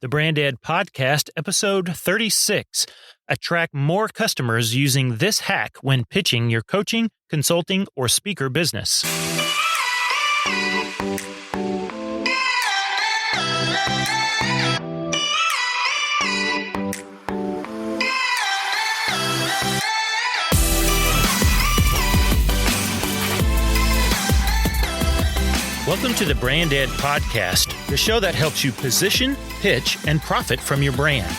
The Brand Ed Podcast, episode 36. Attract more customers using this hack when pitching your coaching, consulting, or speaker business. Welcome to the Brand Ed Podcast, the show that helps you position, pitch, and profit from your brand.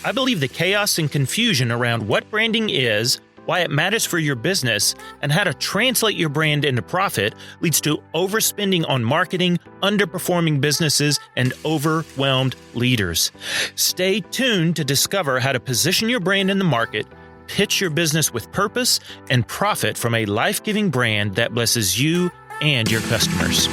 I believe the chaos and confusion around what branding is, why it matters for your business, and how to translate your brand into profit leads to overspending on marketing, underperforming businesses, and overwhelmed leaders. Stay tuned to discover how to position your brand in the market, pitch your business with purpose, and profit from a life-giving brand that blesses you and your customers.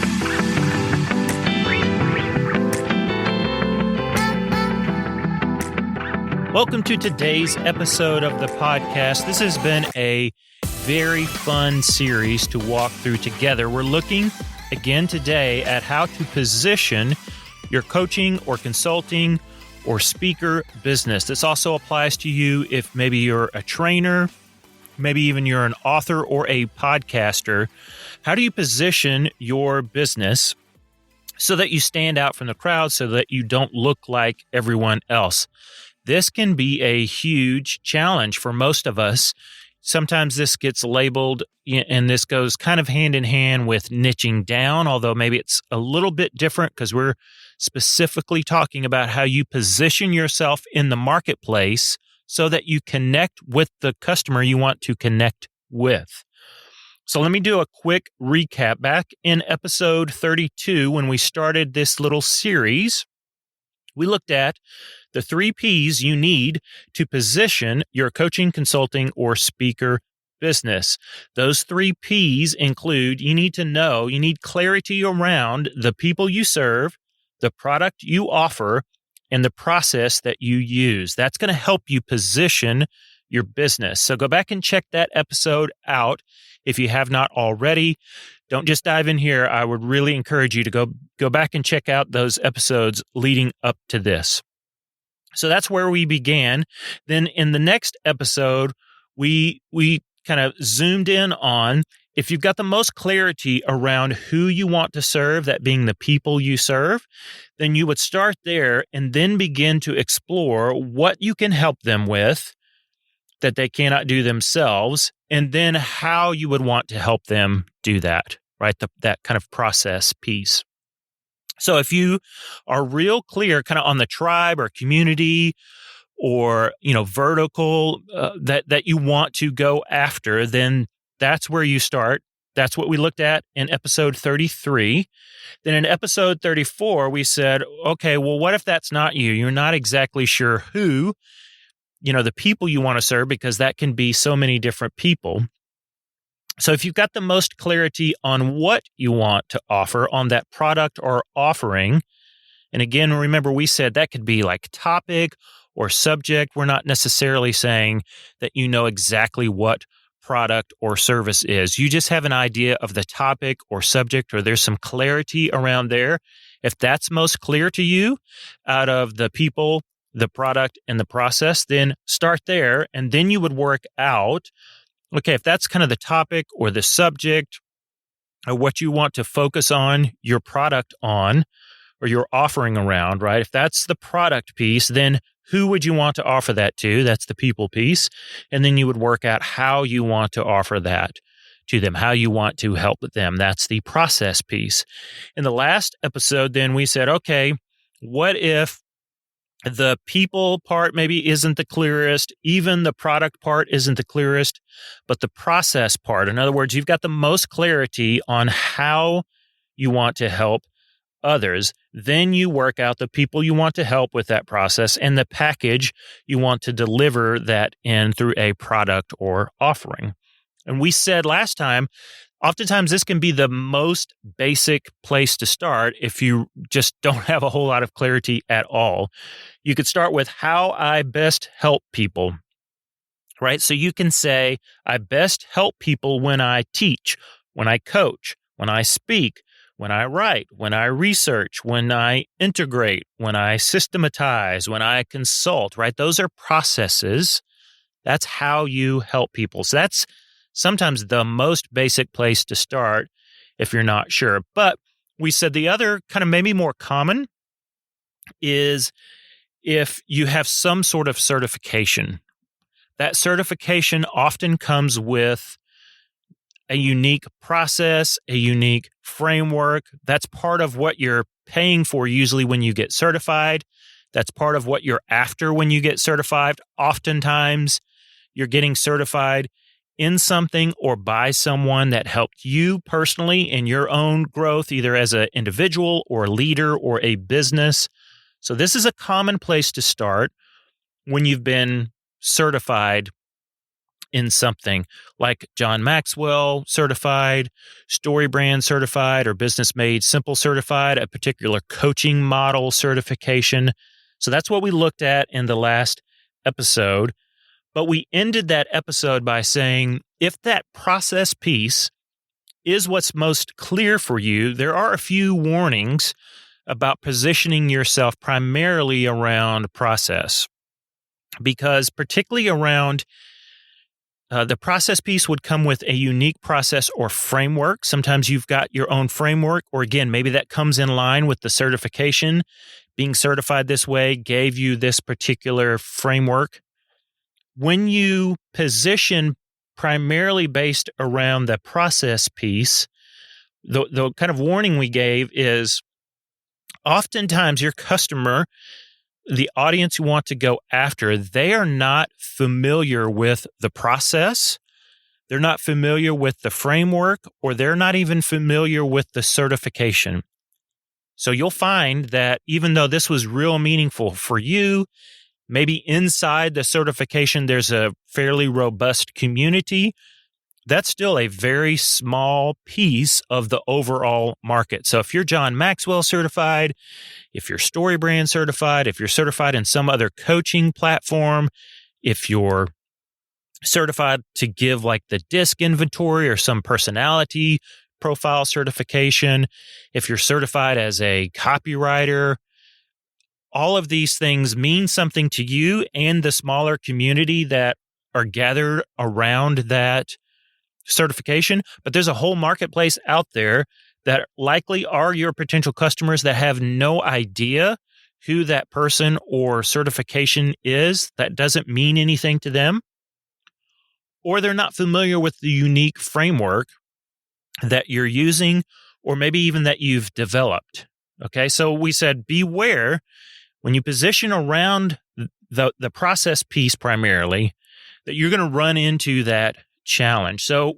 Welcome to today's episode of the podcast. This has been a very fun series to walk through together. We're looking again today at how to position your coaching or consulting or speaker business. This also applies to you if maybe you're a trainer, maybe even you're an author or a podcaster. How do you position your business so that you stand out from the crowd, so that you don't look like everyone else? This can be a huge challenge for most of us. Sometimes this gets labeled, and this goes kind of hand in hand with niching down, although maybe it's a little bit different because we're specifically talking about how you position yourself in the marketplace so that you connect with the customer you want to connect with. So let me do a quick recap. Back in episode 32, when we started this little series, we looked at the 3 Ps you need to position your coaching, consulting, or speaker business. Those 3 Ps include you need clarity around the people you serve, the product you offer, and the process that you use. That's going to help you position your business. So go back and check that episode out if you have not already. Don't just dive in here. I would really encourage you to go back and check out those episodes leading up to this. So that's where we began. Then in the next episode, we kind of zoomed in on if you've got the most clarity around who you want to serve, that being the people you serve, then you would start there and then begin to explore what you can help them with that they cannot do themselves, and then how you would want to help them do that, right? That kind of process piece. So if you are real clear kind of on the tribe or community or, vertical that you want to go after, then that's where you start. That's what we looked at in episode 33. Then in episode 34, we said, okay, well, what if that's not you? You're not exactly sure who, the people you want to serve, because that can be so many different people. So if you've got the most clarity on what you want to offer on that product or offering, and again, remember we said that could be like topic or subject. We're not necessarily saying that you know exactly what product or service is. You just have an idea of the topic or subject, or there's some clarity around there. If that's most clear to you out of the people, the product, and the process, then start there. And then you would work out, okay, if that's kind of the topic or the subject or what you want to focus on your product on or your offering around, right? If that's the product piece, then who would you want to offer that to? That's the people piece. And then you would work out how you want to offer that to them, how you want to help them. That's the process piece. In the last episode, then we said, okay, what if the people part maybe isn't the clearest, even the product part isn't the clearest, but the process part, in other words, you've got the most clarity on how you want to help others, then you work out the people you want to help with that process and the package you want to deliver that in through a product or offering. And we said last time, oftentimes this can be the most basic place to start if you just don't have a whole lot of clarity at all. You could start with how I best help people, right? So you can say, I best help people when I teach, when I coach, when I speak, when I write, when I research, when I integrate, when I systematize, when I consult, right? Those are processes. That's how you help people. So that's sometimes the most basic place to start if you're not sure. But we said the other kind of maybe more common is if you have some sort of certification. That certification often comes with a unique process, a unique framework. That's part of what you're paying for usually when you get certified. That's part of what you're after when you get certified. Oftentimes, you're getting certified in something or by someone that helped you personally in your own growth, either as an individual or a leader or a business. So this is a common place to start when you've been certified in something like John Maxwell certified, StoryBrand certified, or Business Made Simple certified, a particular coaching model certification. So that's what we looked at in the last episode. But we ended that episode by saying, if that process piece is what's most clear for you, there are a few warnings about positioning yourself primarily around process. Because particularly around the process piece would come with a unique process or framework. Sometimes you've got your own framework, or again, maybe that comes in line with the certification. Being certified this way gave you this particular framework. When you position primarily based around the process piece, the kind of warning we gave is oftentimes your customer, the audience you want to go after, they are not familiar with the process. They're not familiar with the framework, or they're not even familiar with the certification. So you'll find that even though this was real meaningful for you, maybe inside the certification, there's a fairly robust community. That's still a very small piece of the overall market. So if you're John Maxwell certified, if you're StoryBrand certified, if you're certified in some other coaching platform, if you're certified to give like the DISC inventory or some personality profile certification, if you're certified as a copywriter, all of these things mean something to you and the smaller community that are gathered around that certification. But there's a whole marketplace out there that likely are your potential customers that have no idea who that person or certification is. That doesn't mean anything to them. Or they're not familiar with the unique framework that you're using, or maybe even that you've developed. Okay, so we said beware when you position around the process piece primarily, that you're going to run into that challenge. So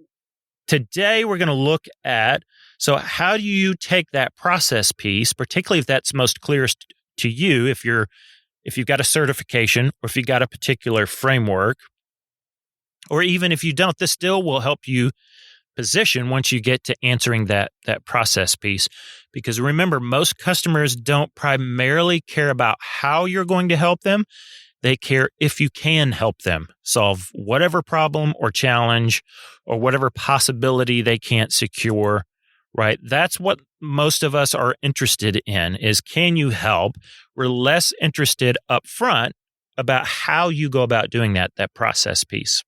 today we're going to look at, so how do you take that process piece, particularly if that's most clearest to you, if you've got a certification or if you've got a particular framework, or even if you don't, this still will help you position once you get to answering that process piece. Because remember, most customers don't primarily care about how you're going to help them. They care if you can help them solve whatever problem or challenge or whatever possibility they can't secure, right? That's what most of us are interested in, is can you help? We're less interested up front about how you go about doing that process piece.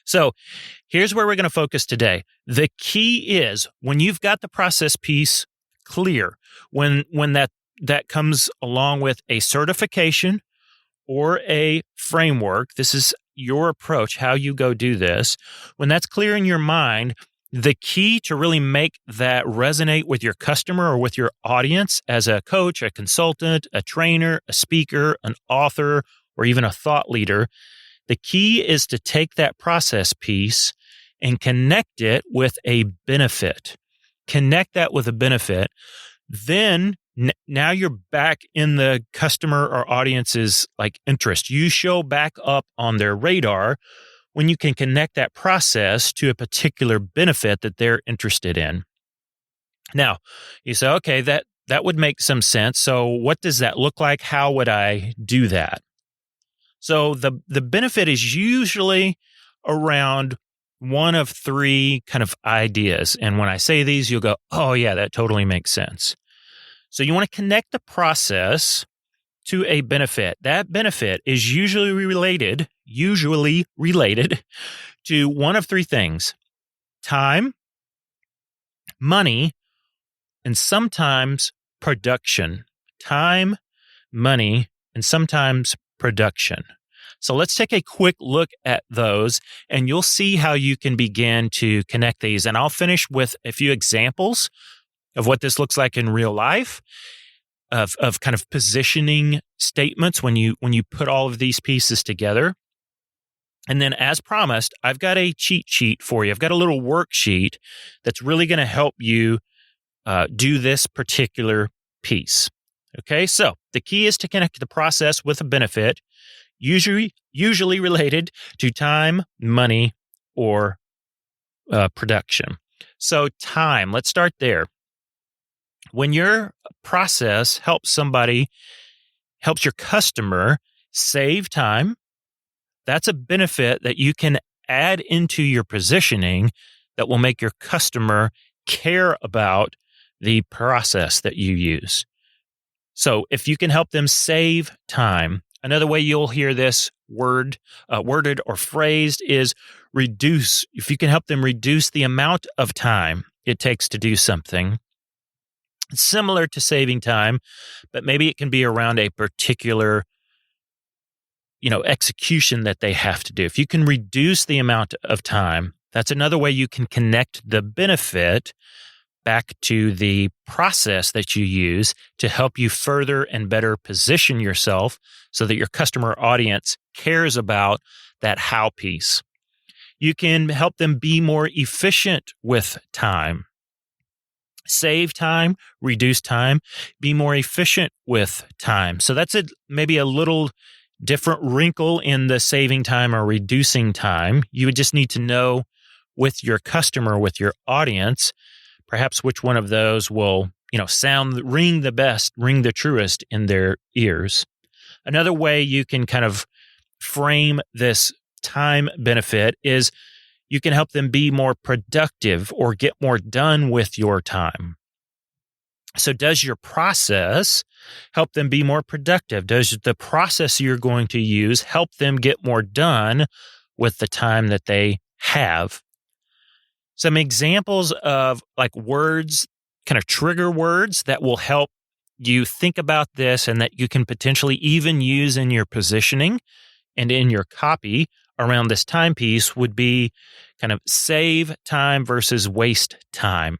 So here's where we're going to focus today. The key is when you've got the process piece clear, when that comes along with a certification or a framework, this is your approach, how you go do this. When that's clear in your mind, the key to really make that resonate with your customer or with your audience as a coach, a consultant, a trainer, a speaker, an author, or even a thought leader, the key is to take that process piece and connect it with a benefit. Connect that with a benefit. Then now you're back in the customer or audience's like interest. You show back up on their radar when you can connect that process to a particular benefit that they're interested in. Now, you say, okay, that would make some sense. So what does that look like? How would I do that? So the benefit is usually around one of three kind of ideas. And when I say these, you'll go, oh, yeah, that totally makes sense. So you want to connect the process to a benefit. That benefit is usually related to one of three things: time, money, and sometimes production. Time, money, and sometimes production. So let's take a quick look at those, and you'll see how you can begin to connect these. And I'll finish with a few examples of what this looks like in real life, of kind of positioning statements when you put all of these pieces together. And then, as promised, I've got a cheat sheet for you. I've got a little worksheet that's really going to help you do this particular piece. Okay, so the key is to connect the process with a benefit, usually related to time, money, or production. So time, let's start there. When your process helps your customer save time, that's a benefit that you can add into your positioning that will make your customer care about the process that you use. So if you can help them save time, another way you'll hear this worded or phrased is reduce. If you can help them reduce the amount of time it takes to do something, it's similar to saving time, but maybe it can be around a particular execution that they have to do. If you can reduce the amount of time, that's another way you can connect the benefit back to the process that you use to help you further and better position yourself so that your customer audience cares about that how piece. You can help them be more efficient with time. Save time, reduce time, be more efficient with time. So that's maybe a little different wrinkle in the saving time or reducing time. You would just need to know with your customer, with your audience, perhaps which one of those will, ring the truest in their ears. Another way you can kind of frame this time benefit is you can help them be more productive or get more done with your time. So does your process help them be more productive? Does the process you're going to use help them get more done with the time that they have? Some examples of like words, kind of trigger words that will help you think about this and that you can potentially even use in your positioning and in your copy around this timepiece would be kind of save time versus waste time.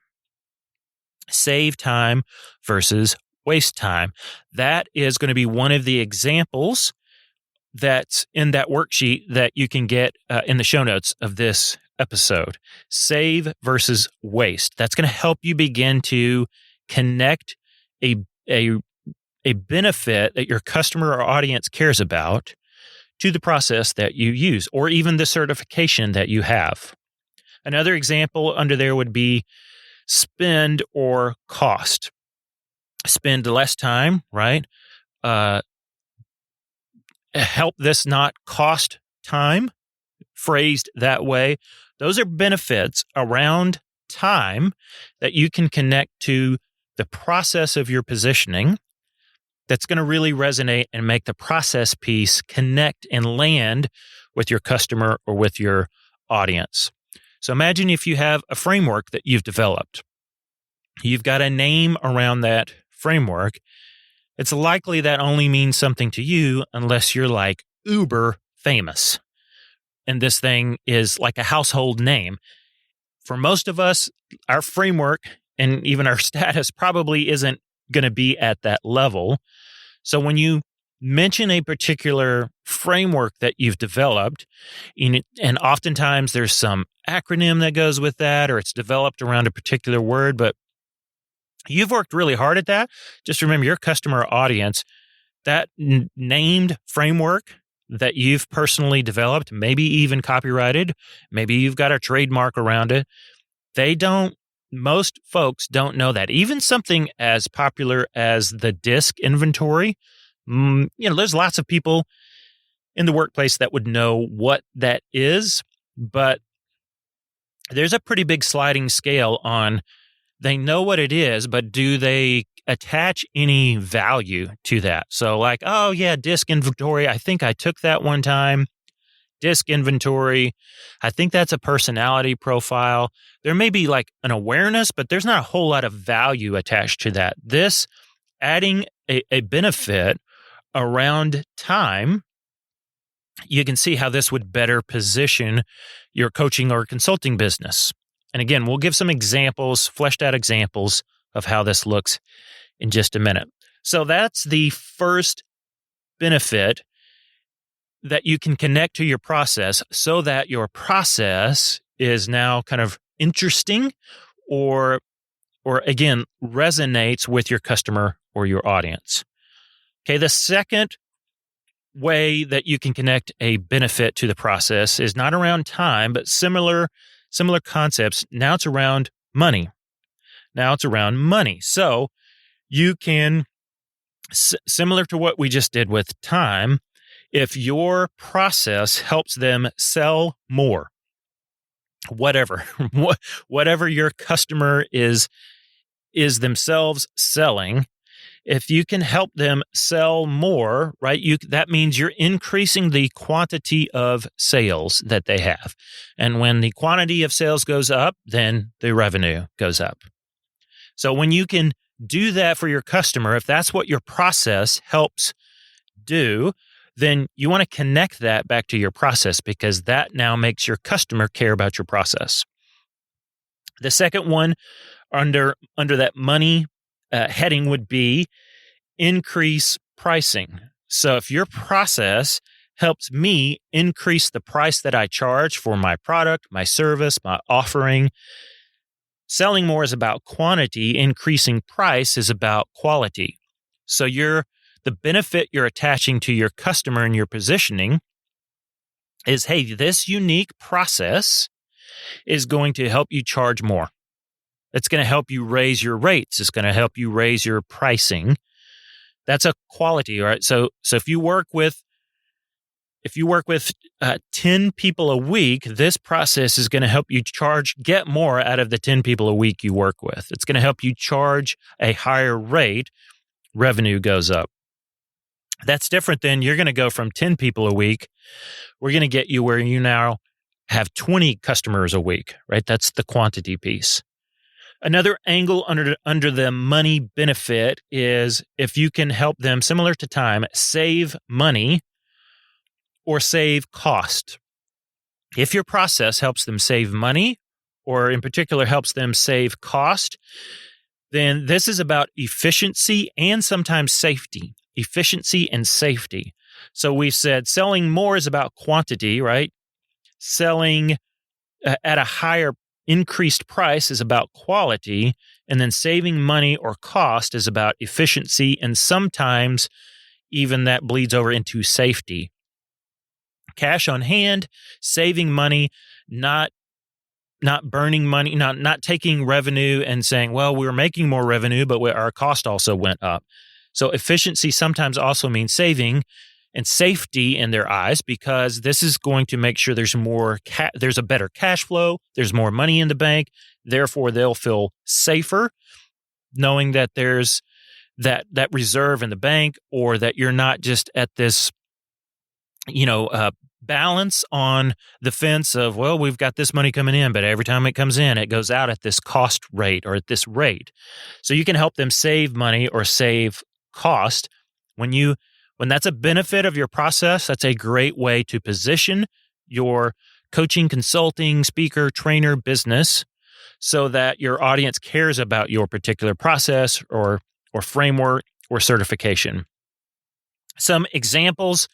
Save time versus waste time. That is going to be one of the examples that's in that worksheet that you can get in the show notes of this episode. Save versus waste. That's going to help you begin to connect a benefit that your customer or audience cares about to the process that you use, or even the certification that you have. Another example under there would be spend or cost. Spend less time, right? Help this not cost time, phrased that way. Those are benefits around time that you can connect to the process of your positioning that's going to really resonate and make the process piece connect and land with your customer or with your audience. So imagine if you have a framework that you've developed. You've got a name around that framework. It's likely that only means something to you unless you're like uber famous. And this thing is like a household name. For most of us, our framework and even our status probably isn't going to be at that level. So when you mention a particular framework that you've developed, and oftentimes there's some acronym that goes with that, or it's developed around a particular word, but you've worked really hard at that. Just remember your customer audience, that named framework that you've personally developed, maybe even copyrighted, maybe you've got a trademark around it. Most folks don't know that. Even something as popular as the disk inventory, there's lots of people in the workplace that would know what that is, but there's a pretty big sliding scale on they know what it is, but do they attach any value to that? So like, oh yeah, disk inventory. I think I took that one time. Disk inventory. I think that's a personality profile. There may be like an awareness, but there's not a whole lot of value attached to that. This adding a benefit around time, you can see how this would better position your coaching or consulting business. And again, we'll give some examples, fleshed out examples of how this looks in just a minute. So that's the first benefit, that you can connect to your process so that your process is now kind of interesting or again, resonates with your customer or your audience. Okay, the second way that you can connect a benefit to the process is not around time, but similar concepts. Now it's around money. So you can, similar to what we just did with time, if your process helps them sell more, whatever your customer is themselves selling, if you can help them sell more, right, that means you're increasing the quantity of sales that they have. And when the quantity of sales goes up, then the revenue goes up. So when you can do that for your customer, if that's what your process helps do, then you want to connect that back to your process, because that now makes your customer care about your process. The second one under that money heading would be increase pricing. So if your process helps me increase the price that I charge for my product, my service, my offering, selling more is about quantity, increasing price is about quality. So the benefit you're attaching to your customer and your positioning is, hey, this unique process is going to help you charge more. It's going to help you raise your rates. It's going to help you raise your pricing. That's a quality, right? So if you work with 10 people a week, this process is going to help you get more out of the 10 people a week you work with. It's going to help you charge a higher rate. Revenue goes up. That's different than you're going to go from 10 people a week. We're going to get you where you now have 20 customers a week, right? That's the quantity piece. Another angle under the money benefit is if you can help them, similar to time, save money or save cost. If your process helps them save money, or in particular helps them save cost, then this is about efficiency and sometimes safety. Efficiency and safety. So we said selling more is about quantity, right? Selling at a higher increased price is about quality, and then saving money or cost is about efficiency, and sometimes even that bleeds over into safety. Cash on hand, saving money, not burning money, not taking revenue and saying, well, we were making more revenue, but our cost also went up. So efficiency sometimes also means saving, and safety in their eyes, because this is going to make sure there's there's a better cash flow, there's more money in the bank. Therefore, they'll feel safer knowing that there's that reserve in the bank, or that you're not just at this, balance on the fence of, well, we've got this money coming in, but every time it comes in, it goes out at this cost rate or at this rate. So you can help them save money or save cost. When that's a benefit of your process, that's a great way to position your coaching, consulting, speaker, trainer business so that your audience cares about your particular process or framework or certification. Some examples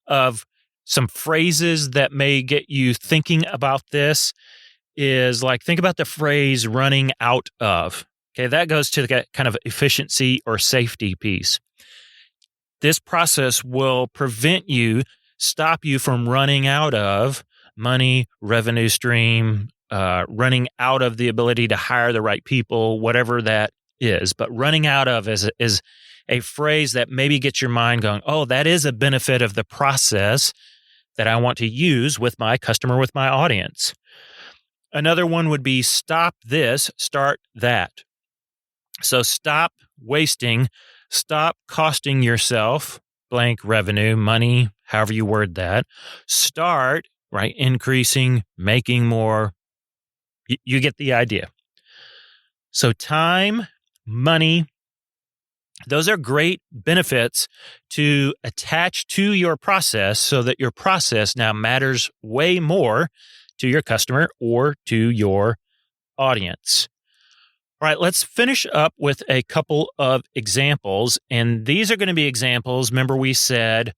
of some phrases that may get you thinking about this is like, think about the phrase running out of. Okay, that goes to the kind of efficiency or safety piece. This process will stop you from running out of money, revenue stream, running out of the ability to hire the right people, whatever that is. But running out of is a phrase that maybe gets your mind going, oh, that is a benefit of the process that I want to use with my customer, with my audience. Another one would be stop this, start that. So stop wasting, stop costing yourself blank revenue, money, however you word that. Start, right, increasing, making more. You get the idea. So time, money, those are great benefits to attach to your process so that your process now matters way more to your customer or to your audience. All right, let's finish up with a couple of examples. And these are going to be examples. Remember, we said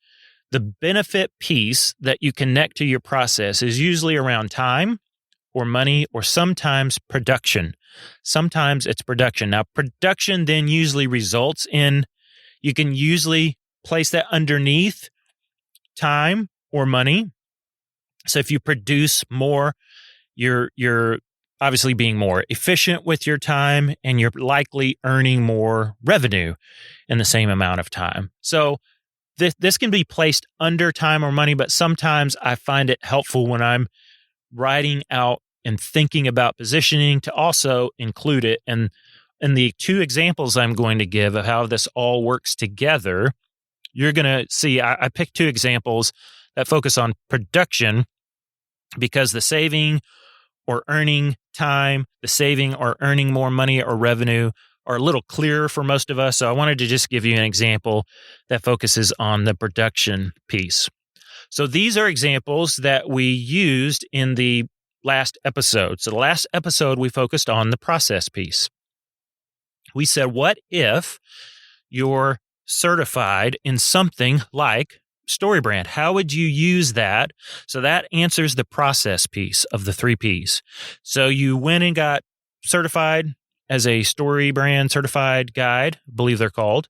the benefit piece that you connect to your process is usually around time or money or sometimes production. Sometimes it's production. Now, production then usually results in, you can usually place that underneath time or money. So if you produce more, you're obviously being more efficient with your time, and you're likely earning more revenue in the same amount of time. So this can be placed under time or money, but sometimes I find it helpful when I'm writing out and thinking about positioning to also include it. And in the two examples I'm going to give of how this all works together, you're going to see I picked two examples that focus on production because the saving or earning time, the saving or earning more money or revenue are a little clearer for most of us. So I wanted to just give you an example that focuses on the production piece. So these are examples that we used in the last episode. So the last episode, we focused on the process piece. We said, what if you're certified in something like StoryBrand? How would you use that? So that answers the process piece of the 3 Ps. So you went and got certified as a StoryBrand certified guide, I believe they're called.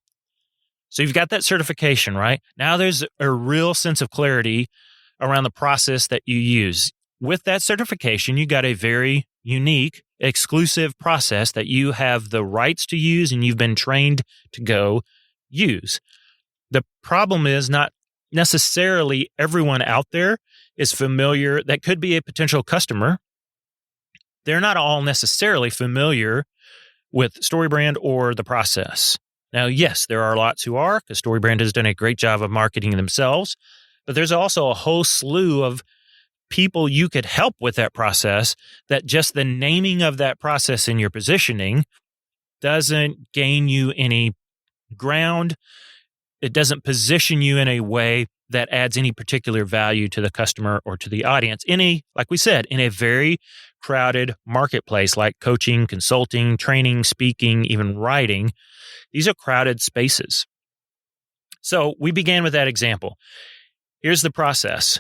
So you've got that certification, right? Now there's a real sense of clarity around the process that you use. With that certification, you got a very unique, exclusive process that you have the rights to use and you've been trained to go use. The problem is not necessarily everyone out there is familiar. That could be a potential customer. They're not all necessarily familiar with StoryBrand or the process. Now, yes, there are lots who are, because StoryBrand has done a great job of marketing themselves, but there's also a whole slew of people you could help with that process that just the naming of that process in your positioning doesn't gain you any ground. It doesn't position you in a way that adds any particular value to the customer or to the audience like we said, in a very crowded marketplace like coaching, consulting, training, speaking, even writing. These are crowded spaces. So we began with that example. Here's the process,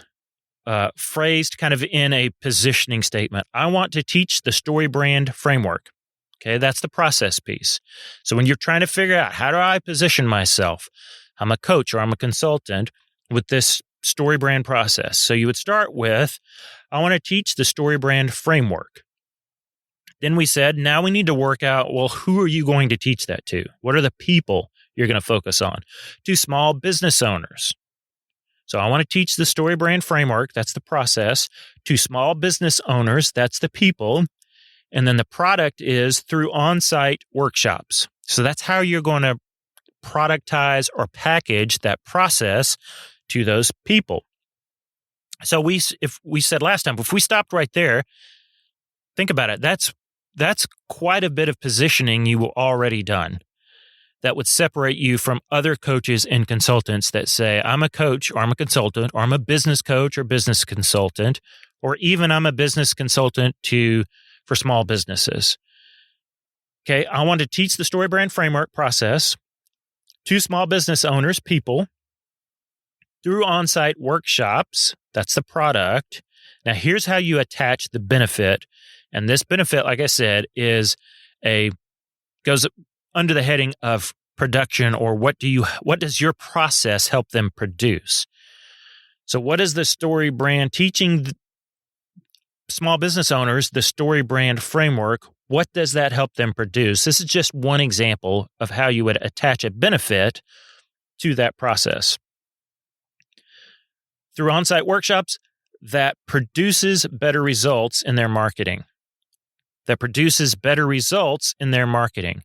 phrased kind of in a positioning statement. I want to teach the StoryBrand framework. Okay, that's the process piece. So when you're trying to figure out, how do I position myself? I'm a coach or I'm a consultant with this StoryBrand process. So you would start with, I want to teach the StoryBrand framework. Then we said, now we need to work out, well, who are you going to teach that to? What are the people you're going to focus on? To small business owners. So I want to teach the StoryBrand framework, that's the process, to small business owners, that's the people. And then the product is through on-site workshops. So that's how you're going to productize or package that process to those people. So if we said last time, if we stopped right there, think about it. That's quite a bit of positioning you already done that would separate you from other coaches and consultants that say, I'm a coach or I'm a consultant or I'm a business coach or business consultant, or even I'm a business consultant for small businesses. Okay, I want to teach the StoryBrand framework process to small business owners, people, through on-site workshops. That's the product. Now, here's how you attach the benefit. And this benefit, like I said, goes under the heading of production, or what does your process help them produce? So what is the StoryBrand teaching small business owners the StoryBrand framework? What does that help them produce? This is just one example of how you would attach a benefit to that process. Through on-site workshops, that produces better results in their marketing. that produces better results in their marketing.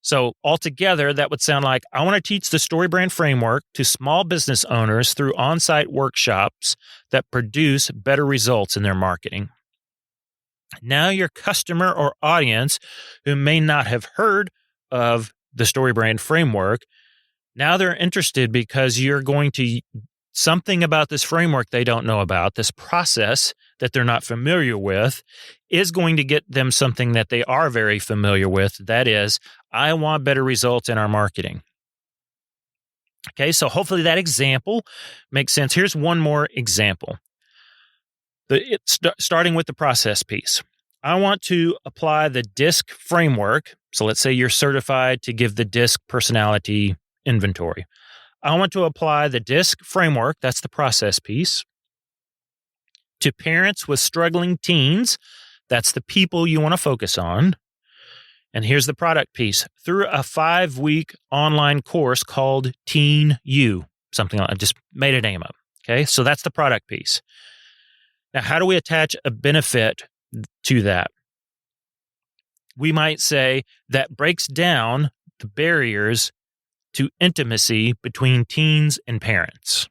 So altogether, that would sound like I want to teach the StoryBrand framework to small business owners through on-site workshops that produce better results in their marketing. Now your customer or audience who may not have heard of the StoryBrand framework, now they're interested because you're going to something about this framework they don't know about, this process that they're not familiar with, is going to get them something that they are very familiar with. That is, I want better results in our marketing. Okay, so hopefully that example makes sense. Here's one more example. Starting with the process piece. I want to apply the DISC framework. So let's say you're certified to give the DISC personality inventory. I want to apply the DISC framework, that's the process piece, to parents with struggling teens. That's the people you want to focus on. And here's the product piece. Through a 5-week online course called Teen U, something like I just made a name up. Okay, so that's the product piece. Now, how do we attach a benefit to that? We might say that breaks down the barriers to intimacy between teens and parents.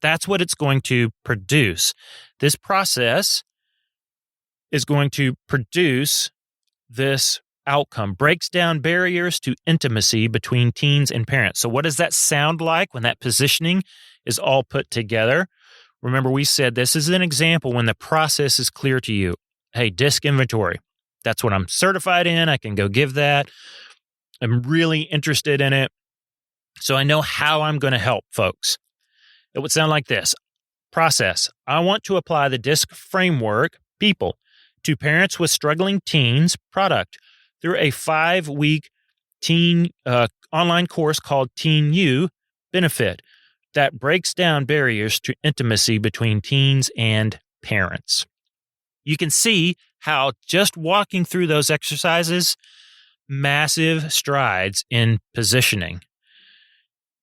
That's what it's going to produce. This process is going to produce this outcome, breaks down barriers to intimacy between teens and parents. So what does that sound like when that positioning is all put together? Remember, we said this is an example when the process is clear to you. Hey, DISC inventory. That's what I'm certified in. I can go give that. I'm really interested in it. So I know how I'm going to help folks. It would sound like this. Process. I want to apply the DISC framework, people, to parents with struggling teens. Product. Through a 5-week teen online course called Teen U. Benefit. That breaks down barriers to intimacy between teens and parents. You can see how just walking through those exercises, massive strides in positioning.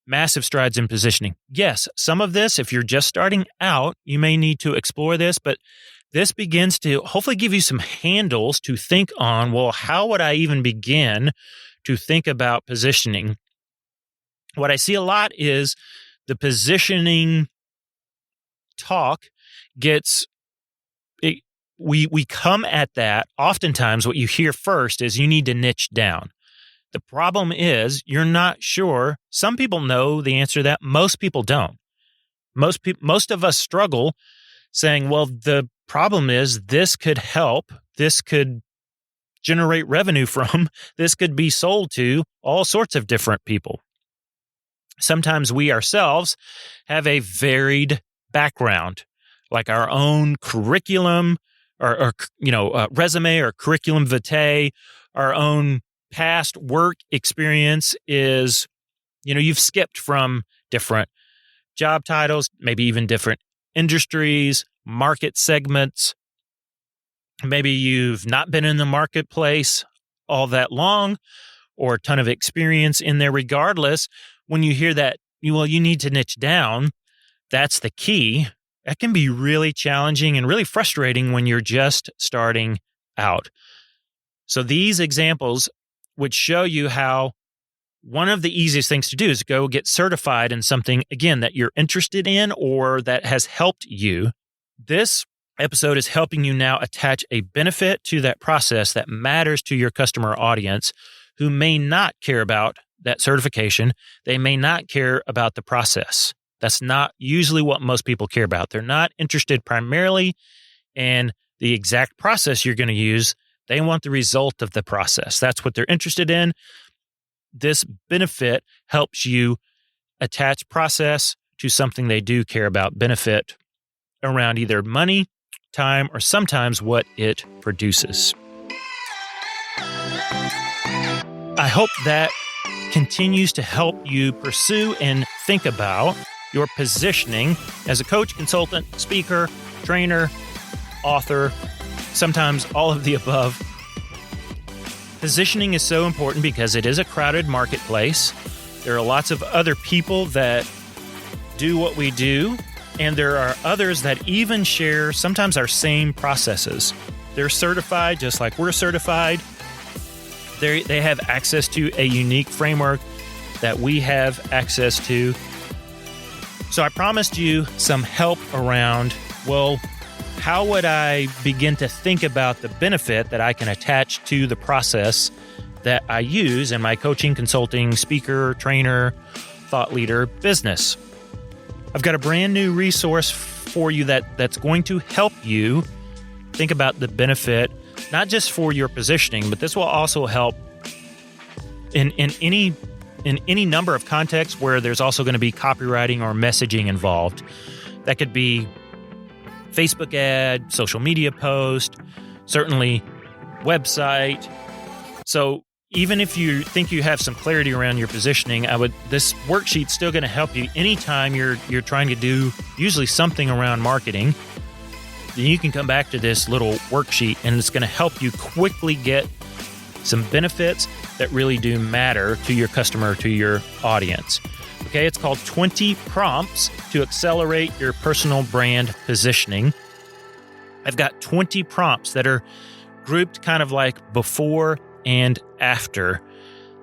Massive strides in positioning. Yes, some of this, if you're just starting out, you may need to explore this, but this begins to hopefully give you some handles to think on, well, how would I even begin to think about positioning? What I see a lot is the positioning talk gets, we come at that. Oftentimes what you hear first is you need to niche down. The problem is you're not sure. Some people know the answer to that. Most people don't. Most of us struggle saying, well, the problem is this could help. This could generate revenue from. This could be sold to all sorts of different people. Sometimes we ourselves have a varied background, like our own curriculum or resume or curriculum vitae, our own past work experience is, you've skipped from different job titles, maybe even different industries, market segments. Maybe you've not been in the marketplace all that long or a ton of experience in there. Regardless, when you hear that, you need to niche down, that's the key. That can be really challenging and really frustrating when you're just starting out. So these examples would show you how one of the easiest things to do is go get certified in something, again, that you're interested in or that has helped you. This episode is helping you now attach a benefit to that process that matters to your customer audience who may not care about that certification. They may not care about the process. That's not usually what most people care about. They're not interested primarily in the exact process you're going to use. They want the result of the process. That's what they're interested in. This benefit helps you attach process to something they do care about, benefit around either money, time, or sometimes what it produces. I hope that continues to help you pursue and think about your positioning as a coach, consultant, speaker, trainer, author, sometimes all of the above. Positioning is so important because it is a crowded marketplace. There are lots of other people that do what we do, and there are others that even share sometimes our same processes. They're certified just like we're certified. They have access to a unique framework that we have access to. So I promised you some help around, well, how would I begin to think about the benefit that I can attach to the process that I use in my coaching, consulting, speaker, trainer, thought leader business? I've got a brand new resource for you that's going to help you think about the benefit, not just for your positioning, but this will also help in any number of contexts where there's also going to be copywriting or messaging involved. That could be Facebook ad, social media post, certainly website. So even if you think you have some clarity around your positioning, this worksheet's still going to help you anytime you're trying to do usually something around marketing. Then you can come back to this little worksheet, and it's going to help you quickly get some benefits that really do matter to your customer, to your audience. Okay, it's called 20 Prompts to Accelerate Your Personal Brand Positioning. I've got 20 prompts that are grouped kind of like before and after.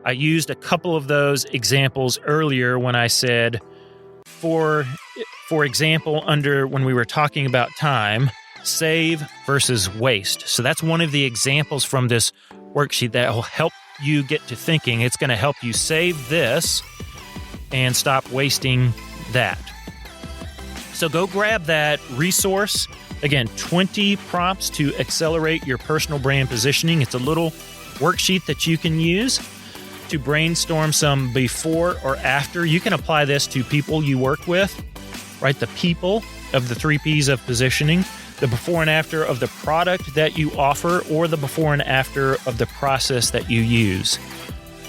I used a couple of those examples earlier when I said, for example, when we were talking about time, save versus waste. So that's one of the examples from this worksheet that will help you get to thinking. It's going to help you save this and stop wasting that. So go grab that resource. Again, 20 prompts to accelerate your personal brand positioning. It's a little worksheet that you can use to brainstorm some before or after. You can apply this to people you work with, right? The people of the 3 Ps of positioning, the before and after of the product that you offer, or the before and after of the process that you use.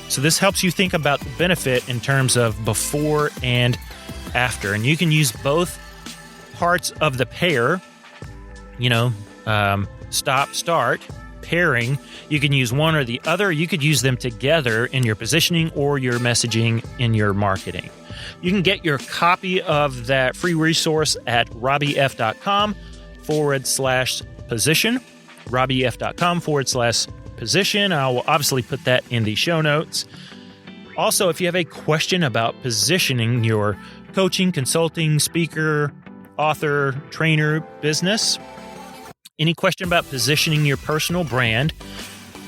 So this helps you think about the benefit in terms of before and after. And you can use both parts of the pair, stop, start, pairing. You can use one or the other. You could use them together in your positioning or your messaging in your marketing. You can get your copy of that free resource at robbyf.com/position, robbyf.com/position. I will obviously put that in the show notes. Also, if you have a question about positioning your coaching, consulting, speaker, author, trainer business, any question about positioning your personal brand,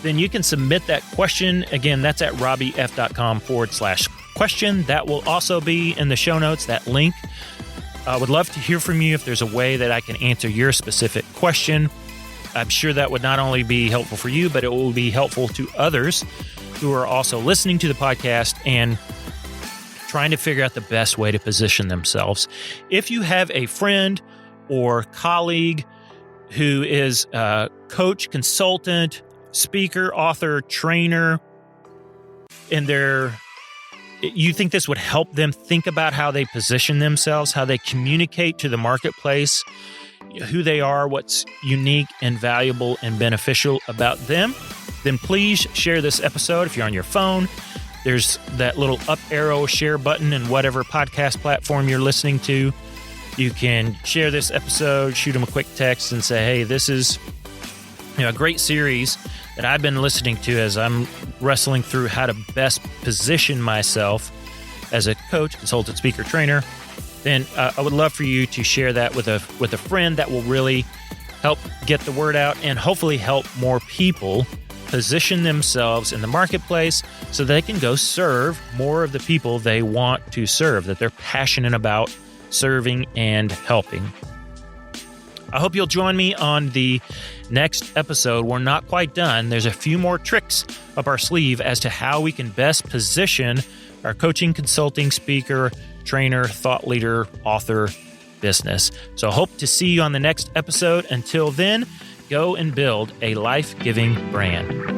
then you can submit that question. Again, that's at robbyf.com/question. That will also be in the show notes, that link. I would love to hear from you if there's a way that I can answer your specific question. I'm sure that would not only be helpful for you, but it will be helpful to others who are also listening to the podcast and trying to figure out the best way to position themselves. If you have a friend or colleague who is a coach, consultant, speaker, author, trainer, and you think this would help them think about how they position themselves, how they communicate to the marketplace, who they are, what's unique and valuable and beneficial about them, then please share this episode. If you're on your phone, there's that little up arrow share button in whatever podcast platform you're listening to. You can share this episode, shoot them a quick text and say, hey, this is a great series that I've been listening to as I'm wrestling through how to best position myself as a coach, consultant, speaker, trainer. Then I would love for you to share that with a friend. That will really help get the word out and hopefully help more people position themselves in the marketplace so they can go serve more of the people they want to serve, that they're passionate about serving and helping. I hope you'll join me on the next episode. We're not quite done. There's a few more tricks up our sleeve as to how we can best position our coaching, consulting, speaker, trainer, thought leader, author business. So hope to see you on the next episode. Until then, go and build a life-giving brand.